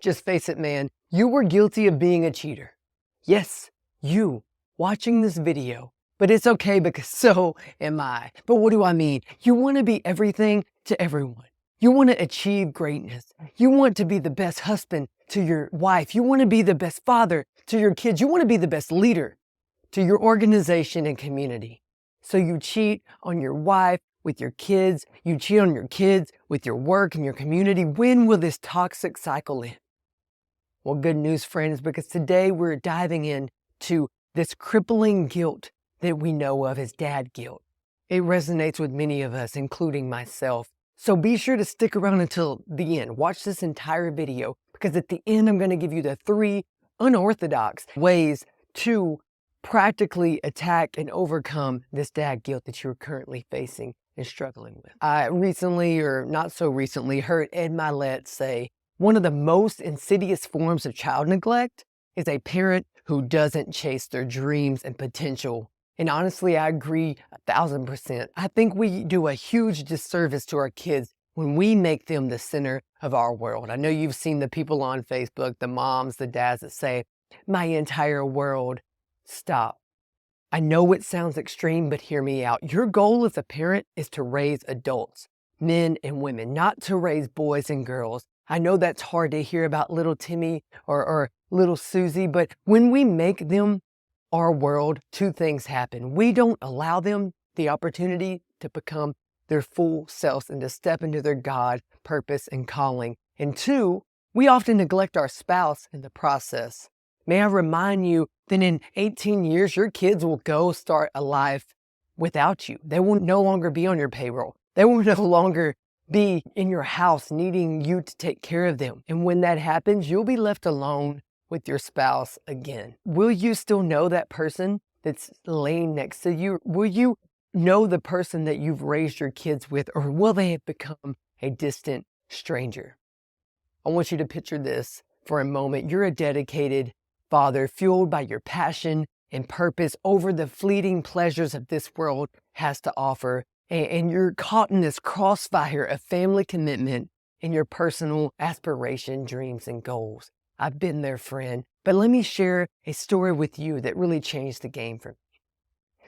Just face it, man. You were guilty of being a cheater. Yes, you watching this video. But it's okay because so am I. But what do I mean? You want to be everything to everyone. You want to achieve greatness. You want to be the best husband to your wife. You want to be the best father to your kids. You want to be the best leader to your organization and community. So you cheat on your wife with your kids. You cheat on your kids with your work and your community. When will this toxic cycle end? Well, good news, friends, because today we're diving into this crippling guilt that we know of as dad guilt. It resonates with many of us, including myself. So be sure to stick around until the end. Watch this entire video because at the end, I'm going to give you the 3 unorthodox ways to practically attack and overcome this dad guilt that you're currently facing and struggling with. I recently, or not so recently, heard Ed Milet say, one of the most insidious forms of child neglect is a parent who doesn't chase their dreams and potential. And honestly, I agree 1,000%. I think we do a huge disservice to our kids when we make them the center of our world. I know you've seen the people on Facebook, the moms, the dads that say, my entire world. Stop. I know it sounds extreme, but hear me out. Your goal as a parent is to raise adults, men and women, not to raise boys and girls. I know that's hard to hear about little Timmy or little Susie, but when we make them our world, 2 things happen. We don't allow them the opportunity to become their full selves and to step into their God, purpose, and calling. And 2, we often neglect our spouse in the process. May I remind you that in 18 years, your kids will go start a life without you. They will no longer be on your payroll. They will no longer be in your house needing you to take care of them. And when that happens, you'll be left alone with your spouse again. Will you still know that person that's laying next to you? Will you know the person that you've raised your kids with, or will they have become a distant stranger? I want you to picture this for a moment. You're a dedicated father, fueled by your passion and purpose over the fleeting pleasures of this world has to offer. And you're caught in this crossfire of family commitment and your personal aspiration, dreams, and goals. I've been there, friend. But let me share a story with you that really changed the game for me.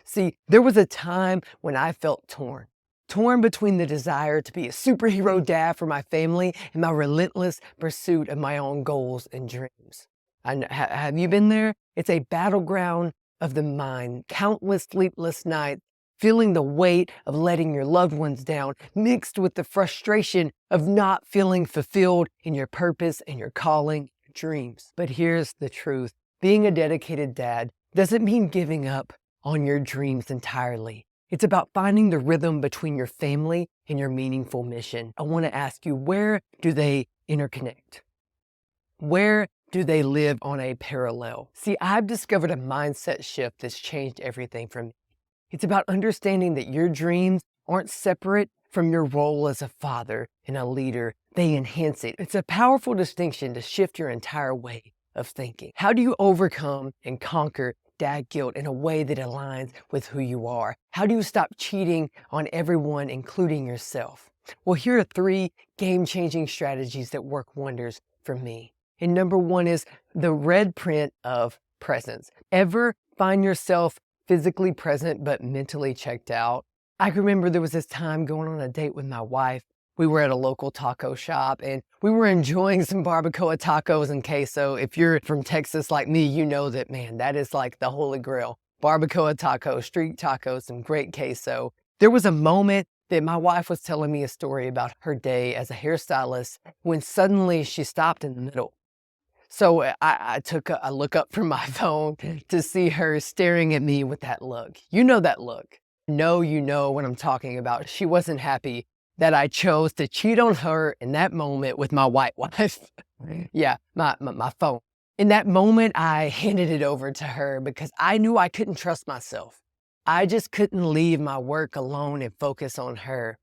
See, there was a time when I felt torn between the desire to be a superhero dad for my family and my relentless pursuit of my own goals and dreams. Have you been there? It's a battleground of the mind, countless sleepless nights, feeling the weight of letting your loved ones down, mixed with the frustration of not feeling fulfilled in your purpose and your calling, your dreams. But here's the truth. Being a dedicated dad doesn't mean giving up on your dreams entirely. It's about finding the rhythm between your family and your meaningful mission. I want to ask you, where do they interconnect? Where do they live on a parallel? See, I've discovered a mindset shift that's changed everything for me. It's about understanding that your dreams aren't separate from your role as a father and a leader. They enhance it. It's a powerful distinction to shift your entire way of thinking. How do you overcome and conquer dad guilt in a way that aligns with who you are? How do you stop cheating on everyone, including yourself? Well, here are 3 game-changing strategies that work wonders for me. And number 1 is the red print of presence. Ever find yourself physically present but mentally checked out? I can remember there was this time going on a date with my wife. We were at a local taco shop and we were enjoying some barbacoa tacos and queso. If you're from Texas like me, you know that, man, that is like the holy grail. Barbacoa tacos, street tacos, some great queso. There was a moment that my wife was telling me a story about her day as a hairstylist when suddenly she stopped in the middle. So I took a look up from my phone to see her staring at me with that look. You know that look. No, you know what I'm talking about. She wasn't happy that I chose to cheat on her in that moment with my white wife. Yeah, my phone. In that moment, I handed it over to her because I knew I couldn't trust myself. I just couldn't leave my work alone and focus on her.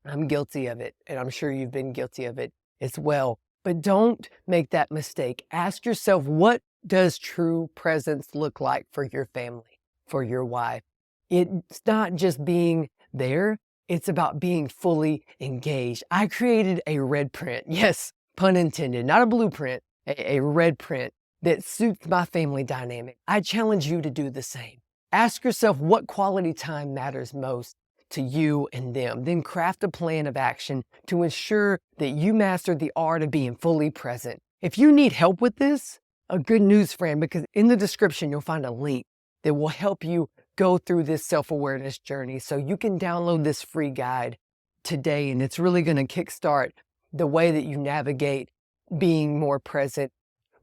I'm guilty of it, and I'm sure you've been guilty of it as well. But don't make that mistake. Ask yourself, what does true presence look like for your family, for your wife? It's not just being there. It's about being fully engaged. I created a red print. Yes, pun intended, not a blueprint, a red print that suits my family dynamic. I challenge you to do the same. Ask yourself what quality time matters most to you and them. Then craft a plan of action to ensure that you master the art of being fully present. If you need help with this, a good news, friend, because in the description you'll find a link that will help you go through this self-awareness journey so you can download this free guide today, and it's really going to kickstart the way that you navigate being more present,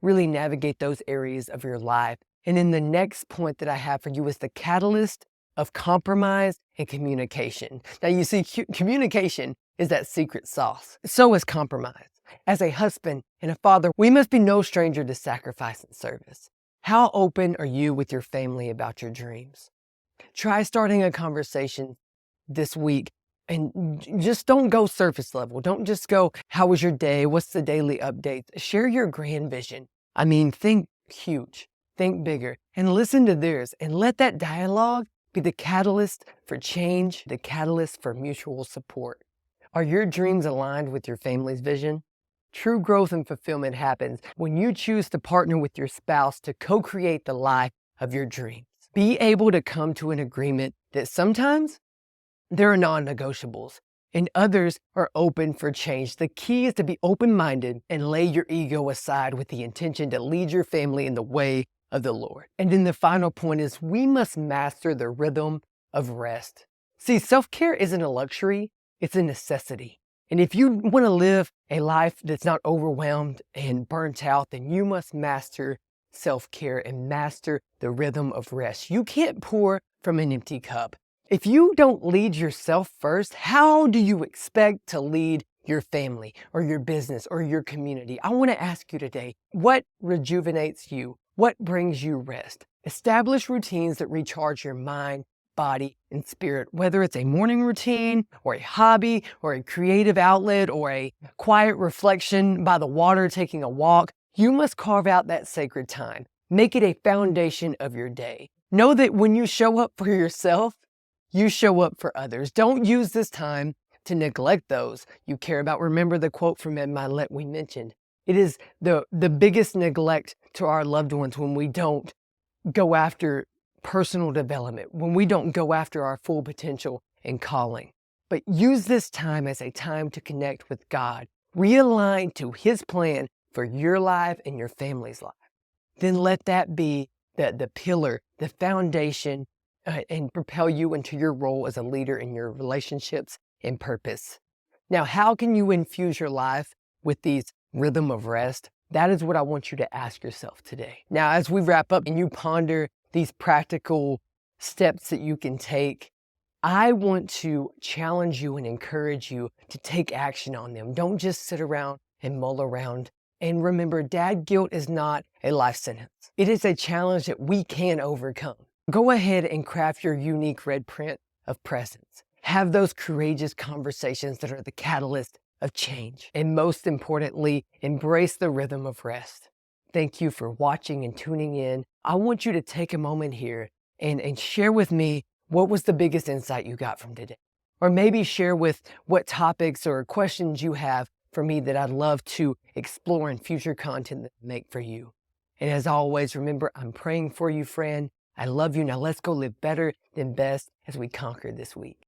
really navigate those areas of your life. And then the next point that I have for you is the catalyst of compromise and communication. Now you see, communication is that secret sauce. So is compromise. As a husband and a father, we must be no stranger to sacrifice and service. How open are you with your family about your dreams? Try starting a conversation this week and just don't go surface level. Don't just go, how was your day? What's the daily updates? Share your grand vision. I mean, think huge, think bigger, and listen to theirs, and let that dialogue be the catalyst for change, the catalyst for mutual support. Are your dreams aligned with your family's vision? True growth and fulfillment happens when you choose to partner with your spouse to co-create the life of your dreams. Be able to come to an agreement that sometimes there are non-negotiables and others are open for change. The key is to be open-minded and lay your ego aside with the intention to lead your family in the way of the Lord. And then the final point is we must master the rhythm of rest. See, self-care isn't a luxury, it's a necessity. And if you want to live a life that's not overwhelmed and burnt out, then you must master self-care and master the rhythm of rest. You can't pour from an empty cup. If you don't lead yourself first, how do you expect to lead your family or your business or your community? I want to ask you today, what rejuvenates you? What brings you rest? Establish routines that recharge your mind, body, and spirit, whether it's a morning routine or a hobby or a creative outlet or a quiet reflection by the water, taking a walk. You must carve out that sacred time. Make it a foundation of your day. Know that when you show up for yourself, you show up for others. Don't use this time to neglect those you care about. Remember the quote from Ed Milet we mentioned. It is the biggest neglect to our loved ones when we don't go after personal development, when we don't go after our full potential and calling. But use this time as a time to connect with God, realign to His plan for your life and your family's life. Then let that be the pillar, the foundation, and propel you into your role as a leader in your relationships and purpose. Now, how can you infuse your life with these rhythm of rest? That is what I want you to ask yourself today. Now, as we wrap up and you ponder these practical steps that you can take, I want to challenge you and encourage you to take action on them. Don't just sit around and mull around. And remember, dad guilt is not a life sentence. It is a challenge that we can overcome. Go ahead and craft your unique red print of presence. Have those courageous conversations that are the catalyst of change. And most importantly, embrace the rhythm of rest. Thank you for watching and tuning in. I want you to take a moment here and share with me what was the biggest insight you got from today. Or maybe share with what topics or questions you have for me that I'd love to explore in future content that I make for you. And as always, remember, I'm praying for you, friend. I love you. Now let's go live better than best as we conquer this week.